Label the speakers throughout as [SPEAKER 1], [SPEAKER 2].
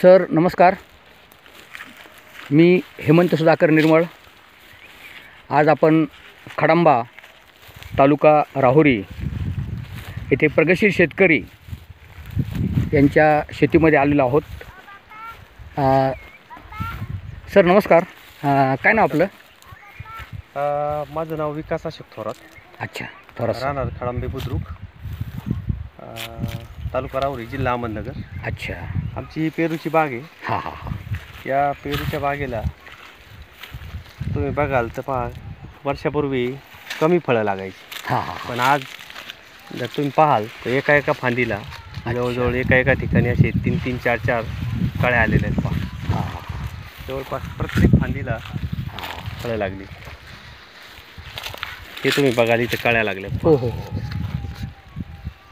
[SPEAKER 1] Sir नमस्कार, मी हेमंत सुधाकर निर्मळ। आज आपण खडंबा तालुका राहुरी येथे प्रगतशील शेतकरी यांच्या शेतीमध्ये आलेलो आहोत। सर नमस्कार, काय नाव आपलं?
[SPEAKER 2] माझं नाव विकास अशोक थोरात।
[SPEAKER 1] अच्छा, थोरात
[SPEAKER 2] राहणार खडंबे बुद्रुक, तालुका राहुरी, जिल्हा अहमदनगर।
[SPEAKER 1] अच्छा,
[SPEAKER 2] आमची पेरूची बाग आहे।
[SPEAKER 1] हां हां हां।
[SPEAKER 2] या पेरूच्या बागेला तुम्ही बघाल तर पहा, वर्षापूर्वी कमी फळं लागायची।
[SPEAKER 1] हां हां।
[SPEAKER 2] पण आज जर तुम्ही पाहाल तर एका फांदीला जवळजवळ एका ठिकाणी असे 3-3, 4-4 कळ्या आलेल्या आहेत। पहा,
[SPEAKER 1] हां हां,
[SPEAKER 2] जवळपास प्रत्येक फांदीला फळं लागली। हे तुम्ही बघाल, इथे कळ्या लागल्या।
[SPEAKER 1] हो हो हो।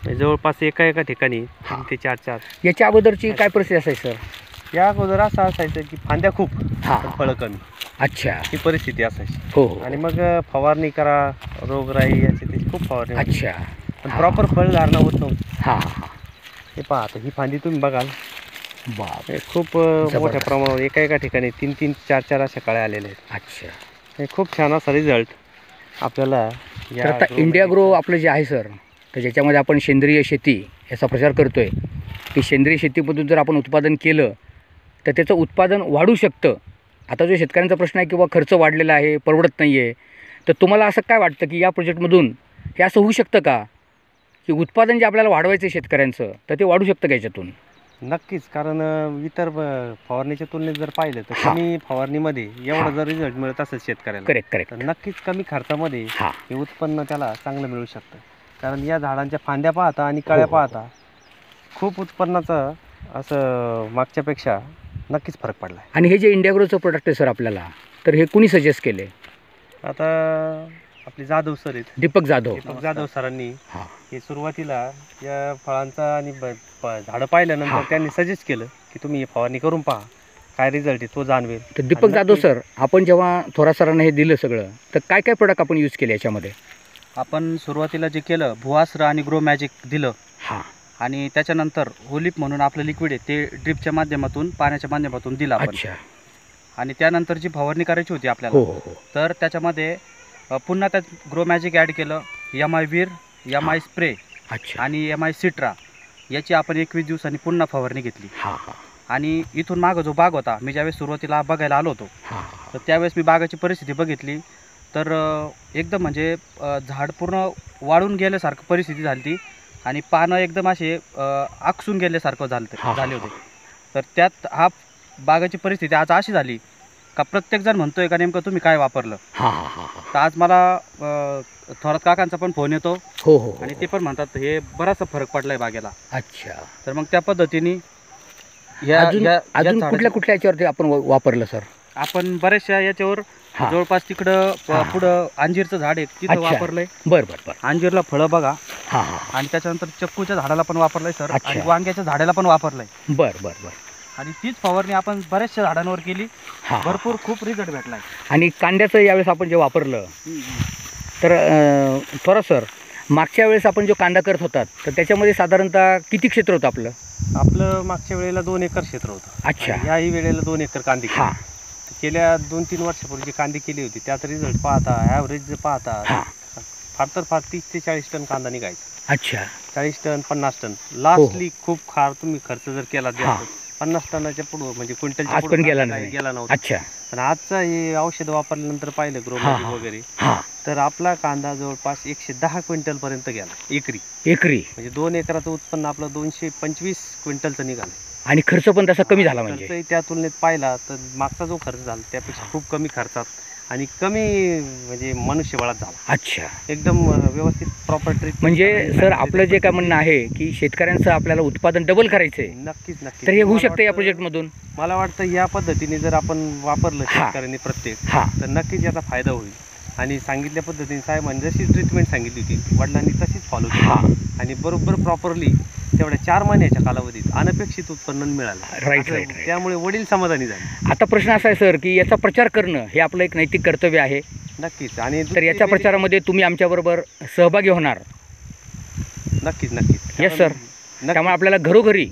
[SPEAKER 2] जवळपास एका ठिकाणी 3 ते 4-4।
[SPEAKER 1] याच्या अगोदरची काय परिस्थिती असायची सर?
[SPEAKER 2] या अगोदर असं असायचं की फांद्या खूप,
[SPEAKER 1] हां,
[SPEAKER 2] फळं कमी,
[SPEAKER 1] अच्छा,
[SPEAKER 2] ही परिस्थिती असायची।
[SPEAKER 1] हो हो।
[SPEAKER 2] आणि मग फवारणी करा, रोगराई याची त्याची खूप फवारणी होती।
[SPEAKER 1] अच्छा,
[SPEAKER 2] पण प्रॉपर फळधारणा होत नव्हती।
[SPEAKER 1] हां हां हां।
[SPEAKER 2] हे पहा, आता ही फांदी तुम्ही बघाल,
[SPEAKER 1] बाप,
[SPEAKER 2] हे खूप मोठ्या प्रमाणावर एका ठिकाणी 3-3, 4-4 अशा कळ्या आलेल्या आहेत।
[SPEAKER 1] अच्छा,
[SPEAKER 2] हे खूप छान असा रिझल्ट आपल्याला
[SPEAKER 1] तर आता इंडिया ग्रो आपलं जे आहे सर, तर ज्याच्यामध्ये आपण सेंद्रिय शेती याचा प्रचार करतो आहे की सेंद्रिय शेतीमधून जर आपण उत्पादन केलं तर त्याचं उत्पादन वाढू शकतं। आता जो शेतकऱ्यांचा प्रश्न आहे की बाबा खर्च वाढलेला आहे, परवडत नाही आहे, तर तुम्हाला असं काय वाटतं की या प्रोजेक्टमधून हे असं होऊ शकतं का की उत्पादन जे आपल्याला वाढवायचं आहे शेतकऱ्यांचं, तर ते वाढू शकतं का याच्यातून?
[SPEAKER 2] नक्कीच, कारण इतर फवारणीच्या तुलनेत जर पाहिलं तर कमी फवारणीमध्ये एवढा जर रिझल्ट मिळत असेल शेतकऱ्याला,
[SPEAKER 1] करेक्ट करेक्ट,
[SPEAKER 2] तर नक्कीच कमी खर्चामध्ये
[SPEAKER 1] हां,
[SPEAKER 2] हे उत्पन्न त्याला चांगलं मिळू शकतं। कारण या झाडांच्या फांद्या पाहता आणि कळ्या पाहता खूप उत्पन्नाचं असं मागच्यापेक्षा नक्कीच फरक पडला आहे।
[SPEAKER 1] आणि हे जे इंडिया ग्रोचं प्रोडक्ट आहे सर आपल्याला, तर हे कुणी सजेस्ट केले?
[SPEAKER 2] आता आपले जाधव सर आहेत,
[SPEAKER 1] दीपक जाधव
[SPEAKER 2] सरांनी
[SPEAKER 1] हां,
[SPEAKER 2] हे सुरुवातीला या फळांचा आणि झाडं पाहिल्यानंतर त्यांनी सजेस्ट केलं की तुम्ही फवारणी करून पहा, काय रिझल्ट आहे तो जाणवेल।
[SPEAKER 1] तर दीपक जाधव सर, आपण जेव्हा थोरात सरांना हे दिलं सगळं, तर काय काय प्रोडक्ट आपण यूज केले याच्यामध्ये?
[SPEAKER 3] आपण सुरुवातीला जे केलं, भुआस्त्र आणि ग्रो मॅजिक दिलं,
[SPEAKER 1] हां,
[SPEAKER 3] आणि त्याच्यानंतर होलिप म्हणून आपलं लिक्विड आहे ते ड्रिपच्या माध्यमातून, पाण्याच्या माध्यमातून दिलं आपण।
[SPEAKER 1] अच्छा,
[SPEAKER 3] आणि त्यानंतर जी फवारणी करायची होती
[SPEAKER 1] हो
[SPEAKER 3] आपल्याला,
[SPEAKER 1] हो हो,
[SPEAKER 3] तर त्याच्यामध्ये पुन्हा त्यात ग्रो मॅजिक ॲड केलं, MI वीर, MI स्प्रे
[SPEAKER 1] अच्छा,
[SPEAKER 3] आणि MI सिट्रा याची आपण 21 दिवसांनी पुन्हा फवारणी घेतली।
[SPEAKER 1] हां हां
[SPEAKER 3] आणि इथून मागं जो बाग होता, मी ज्यावेळेस सुरुवातीला बघायला आलो होतो,
[SPEAKER 1] हां,
[SPEAKER 3] तर त्यावेळेस मी बागाची परिस्थिती बघितली, तर एकदम म्हणजे झाड पूर्ण वाळून गेल्यासारखं परिस्थिती झाली ती, आणि पानं एकदम असे आकसून गेल्यासारखं झाले होते। तर त्यात बागाची परिस्थिती आज अशी झाली का प्रत्येकजण म्हणतोय का नेमकं तुम्ही काय वापरलं।
[SPEAKER 1] हां हां हां,
[SPEAKER 3] तर आज मला थोरात काकांचा पण फोन येतो,
[SPEAKER 1] हो हो,
[SPEAKER 3] आणि ते पण म्हणतात हे बराचसा फरक पडलाय बागेला।
[SPEAKER 1] अच्छा।
[SPEAKER 3] तर मग त्या पद्धतीने
[SPEAKER 1] अजून कुठल्या कुठल्या याच्यावरती आपण वापरलं सर?
[SPEAKER 3] आपण बऱ्याचशा याच्यावर
[SPEAKER 1] हां,
[SPEAKER 3] जवळपास तिकडं पुढं अंजीरचं झाड आहे तिथं
[SPEAKER 1] अच्छा,
[SPEAKER 3] वापरलंय।
[SPEAKER 1] बरं बरं बरं,
[SPEAKER 3] अंजीरला फळं बघा,
[SPEAKER 1] हां हां,
[SPEAKER 3] आणि त्याच्यानंतर चक्कूच्या झाडाला पण वापरलंय सर,
[SPEAKER 1] अच्छा,
[SPEAKER 3] आणि वांग्याच्या झाडाला पण वापरलंय।
[SPEAKER 1] बरं बरं बरं,
[SPEAKER 3] आणि तीच फवारणी आपण बऱ्याचशा झाडांवर केली,
[SPEAKER 1] हां,
[SPEAKER 3] भरपूर खूप रिझल्ट भेटलाय।
[SPEAKER 1] आणि कांद्याचं यावेळेस आपण जे वापरलं, तर थोडं सर, मागच्या वेळेस आपण जो कांदा करत होतात, तर त्याच्यामध्ये साधारणतः किती क्षेत्र होतं आपलं?
[SPEAKER 2] आपलं मागच्या वेळेला 2 एकर क्षेत्र होतं।
[SPEAKER 1] अच्छा,
[SPEAKER 2] आणि याही वेळेला 2 एकर कांदे केले।
[SPEAKER 1] हां
[SPEAKER 2] गेल्या 2-3 वर्षापूर्वी जी कांदे केली होती त्यात रिझल्ट पाहता, ॲव्हरेज पाहता,
[SPEAKER 1] हां,
[SPEAKER 2] फार तर फार 30 ते 40 टन कांदा निघायचा।
[SPEAKER 1] अच्छा,
[SPEAKER 2] 40 टन, 50 टन लास्टली खूप तुम्ही खर्च जर केला
[SPEAKER 1] हां,
[SPEAKER 2] 50 टनाच्या पुढं, म्हणजे क्विंटलच्या
[SPEAKER 1] आज
[SPEAKER 2] पुढं
[SPEAKER 1] पण गेला
[SPEAKER 2] काही
[SPEAKER 1] नाही,
[SPEAKER 2] गेला नव्हता।
[SPEAKER 1] अच्छा,
[SPEAKER 2] पण आजचा हे औषध वापरल्यानंतर पाहिलं ग्रो
[SPEAKER 1] हां
[SPEAKER 2] मॅजिक
[SPEAKER 1] हां
[SPEAKER 2] वगैरे,
[SPEAKER 1] हां,
[SPEAKER 2] तर आपला कांदा जवळपास 110 क्विंटलपर्यंत गेला एकरी।
[SPEAKER 1] एकरी,
[SPEAKER 2] म्हणजे 2 एकराचं उत्पन्न आपलं 225 क्विंटलचं निघालं।
[SPEAKER 1] आणि खर्च पण तसा कमी झाला म्हणजे?
[SPEAKER 2] खर्चही त्या तुलनेत पाहिला तर मागचा जो खर्च झाला त्यापेक्षा खूप कमी खर्चात आणि कमी म्हणजे मनुष्यबळात झाला।
[SPEAKER 1] अच्छा,
[SPEAKER 2] एकदम व्यवस्थित प्रॉपर ट्रीटमेंट।
[SPEAKER 1] म्हणजे सर आपलं जे काय म्हणणं आहे की शेतकऱ्यांचं आपल्याला उत्पादन डबल करायचं आहे,
[SPEAKER 2] नक्कीच नक्कीच,
[SPEAKER 1] तर हे होऊ शकतं या प्रोजेक्टमधून?
[SPEAKER 2] मला वाटतं या पद्धतीने जर आपण वापरलं शेतकऱ्यांनी प्रत्येक,
[SPEAKER 1] हां,
[SPEAKER 2] तर नक्कीच याचा फायदा होईल। आणि सांगितल्या पद्धतीने साहेबांनी जशी ट्रीटमेंट सांगितली होती, वडिलांनी तशीच फॉलो
[SPEAKER 1] हां,
[SPEAKER 2] केली, आणि बरोबर प्रॉपरली तेवढ्या 4 महिन्याच्या कालावधीत अनपेक्षित उत्पन्न मिळालं।
[SPEAKER 1] राईट
[SPEAKER 2] असं
[SPEAKER 1] राईट राईट.
[SPEAKER 2] त्यामुळे वडील समाधानी झाले।
[SPEAKER 1] आता प्रश्न असा आहे सर की याचा प्रचार करणं हे आपलं एक नैतिक कर्तव्य आहे,
[SPEAKER 2] नक्कीच। आणि
[SPEAKER 1] तर याच्या प्रचारामध्ये तुम्ही आमच्याबरोबर सहभागी होणार?
[SPEAKER 2] नक्कीच नक्कीच,
[SPEAKER 1] येस सर, त्यामुळे आपल्याला घरोघरी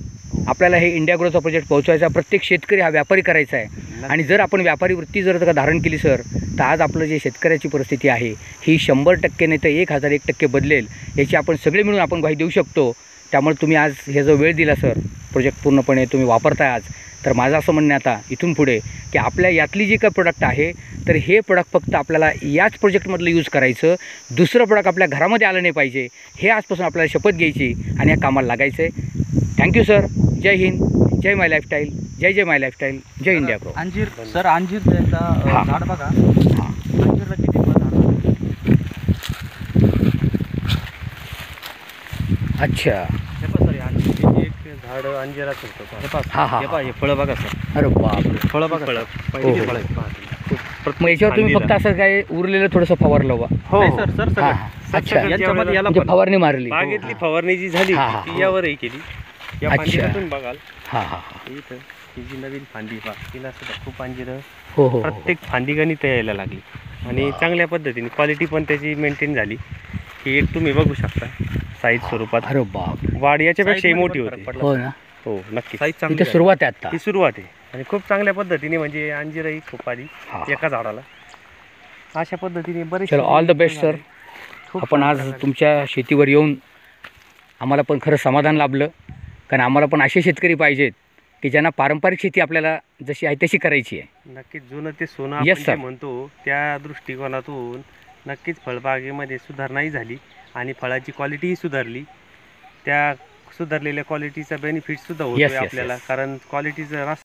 [SPEAKER 1] आपल्याला हे इंडिया ग्रोचा प्रोजेक्ट पोहोचवायचा, प्रत्येक शेतकरी हा व्यापारी करायचा आहे. आणि जर आपण व्यापारी वृत्ती जर का धारण केली सर, तर आज आपलं जे शेतकऱ्याची परिस्थिती आहे ही 100% नाही तर 1001% बदलेल, याची आपण सगळे मिळून आपण ग्वाही देऊ शकतो. त्यामुळे तुम्ही आज हे जो वेळ दिला सर, प्रोजेक्ट पूर्णपणे तुम्ही वापरताय आज, तर माझं असं म्हणणं आता इथून पुढे की आपल्या यातली जी काही प्रोडक्ट आहे, तर हे प्रोडक्ट फक्त आपल्याला याच प्रोजेक्टमधलं यूज करायचं, दुसरं प्रोडक्ट आपल्या घरामध्ये आलं नाही पाहिजे, हे आजपासून आपल्याला शपथ घ्यायची आणि या कामाला लागायचं आहे. Thank you sir. जय हिंद, जय माय लाईफस्टाईल, जय जय माय लाईफस्टाईल, जय इंडिया ग्रो.
[SPEAKER 3] अंजीर सर, अंजीर त्याचा
[SPEAKER 1] हां.
[SPEAKER 3] झाड बघा,
[SPEAKER 1] हां.
[SPEAKER 3] अंजीरला किती फळ झाड.
[SPEAKER 1] अच्छा.
[SPEAKER 2] हे पहा सर, अंजीर एक झाड अंजिराचं होतं. हे पहा,
[SPEAKER 1] हां हां
[SPEAKER 2] हे पहा, हे फळं बघा सर,
[SPEAKER 1] अरे बापरे.
[SPEAKER 2] फळं बघा,
[SPEAKER 1] हो,
[SPEAKER 2] पहिली
[SPEAKER 1] हो.
[SPEAKER 2] फळं आहेत, पहा तुम्ही.
[SPEAKER 1] मग याच्यावर तुम्ही फक्त असं काय उरलेलं थोडंसं फवारलं बा?
[SPEAKER 2] हो
[SPEAKER 3] नाही सर, सर
[SPEAKER 1] हां
[SPEAKER 3] सगळं
[SPEAKER 1] हां. अच्छा.
[SPEAKER 3] यांच्यामध्ये याला
[SPEAKER 1] म्हणजे
[SPEAKER 3] पण
[SPEAKER 1] फवारणी मारली.
[SPEAKER 2] बागेतली फवारणी जी झाली
[SPEAKER 1] हां, हां.
[SPEAKER 2] ती यावरही केली. या
[SPEAKER 1] अच्छा.
[SPEAKER 2] फांदीला तुम्ही बघाल
[SPEAKER 1] हां हां हां.
[SPEAKER 2] इथं ही जी नवीन फांदी पहा, तिला सुद्धा खूप अंजिरं
[SPEAKER 1] हो हो हो.
[SPEAKER 2] प्रत्येक फांदी गणित यायला लागली आणि चांगल्या पद्धतीने क्वालिटी पण त्याची मेंटेन झाली. ही एक तुम्ही बघू शकता साईज स्वरूपात.
[SPEAKER 1] अरे बाप.
[SPEAKER 2] वाढ याच्यापेक्षाही
[SPEAKER 3] Size
[SPEAKER 2] मोठी
[SPEAKER 3] मध्ये
[SPEAKER 2] होती.
[SPEAKER 3] फरक पडला.
[SPEAKER 1] हो ना.
[SPEAKER 2] हो नक्की.
[SPEAKER 3] साईज चांगली
[SPEAKER 1] इथे
[SPEAKER 3] झाली.
[SPEAKER 1] सुरुवात आहे आता.
[SPEAKER 2] ही सुरुवात आहे आणि खूप चांगल्या पद्धतीने म्हणजे अंजिरही खूप आली
[SPEAKER 1] हां.
[SPEAKER 2] एका झाडाला. अशा पद्धतीने बरेच.
[SPEAKER 1] चलो, ऑल द बेस्ट सर. आपण आज तुमच्या शेतीवर येऊन आम्हाला पण खरं समाधान लाभलं, कारण आम्हाला पण असे शेतकरी पाहिजेत की ज्यांना पारंपरिक शेती आपल्याला जशी आहे तशी करायची आहे.
[SPEAKER 2] नक्कीच जुनं ते सोनं
[SPEAKER 1] Yes,
[SPEAKER 2] आपण जे
[SPEAKER 1] sir.
[SPEAKER 2] म्हणतो त्या दृष्टिकोनातून नक्कीच फळबागेमध्ये सुधारणाही झाली आणि फळाची क्वालिटीही सुधारली. त्या सुधारलेल्या क्वालिटीचा बेनिफिट सुद्धा
[SPEAKER 1] Yes,
[SPEAKER 2] होतोय
[SPEAKER 1] yes,
[SPEAKER 2] आपल्याला,
[SPEAKER 1] yes.
[SPEAKER 2] कारण क्वालिटीचं